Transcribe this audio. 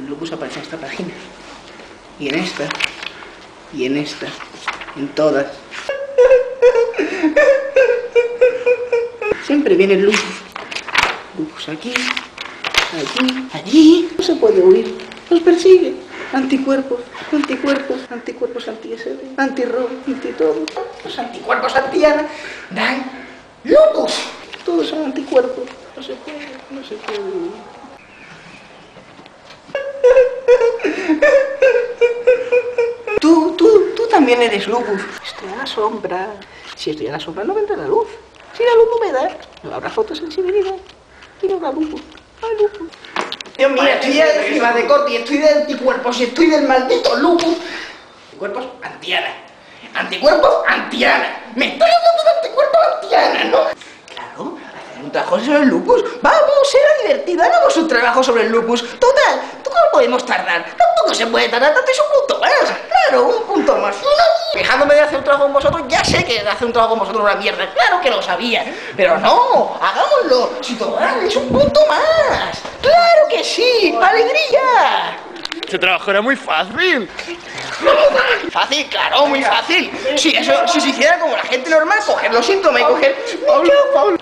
El lupus aparece en esta página. Y en esta. Y en esta. En todas. Siempre viene el lupus. Lupus aquí. Allí. Allí. No se puede huir. Nos persigue. Anticuerpos, anticuerpos, anticuerpos anti-SD, anti-ROM, anti-todo. Los anticuerpos anti-ANA dan lupus. Todos son anticuerpos. No se puede, no se puede. Tú también eres lupus. Estoy a la sombra. Si estoy a la sombra no vendrá la luz. Si la luz no me da, no habrá fotosensibilidad. Y no habrá lupus. Hay lupus. Dios mío, estoy encima de Corti, estoy de anticuerpos y estoy del maldito lupus. Anticuerpos anti-ANA. Anticuerpos anti-ANA. Me estoy hablando de anticuerpos anti-ANA, ¿no? Claro, hacer un trabajo sobre el lupus. Vamos, será divertido. Hagamos un trabajo sobre el lupus. Total, ¿tú cómo podemos tardar? Tampoco se puede tardar tanto, es un punto más. Claro, un punto más. Dejándome de hacer un trabajo con vosotros, ya sé que hacer un trabajo con vosotros es una mierda. Claro que lo sabía. Pero no, hagámoslo. Si total, es un punto más. ¡Claro que sí! ¡Alegría! Ese trabajo era muy fácil. Fácil, claro, muy fácil. Si eso, si se hiciera como la gente normal, coger los síntomas y coger... Pablo.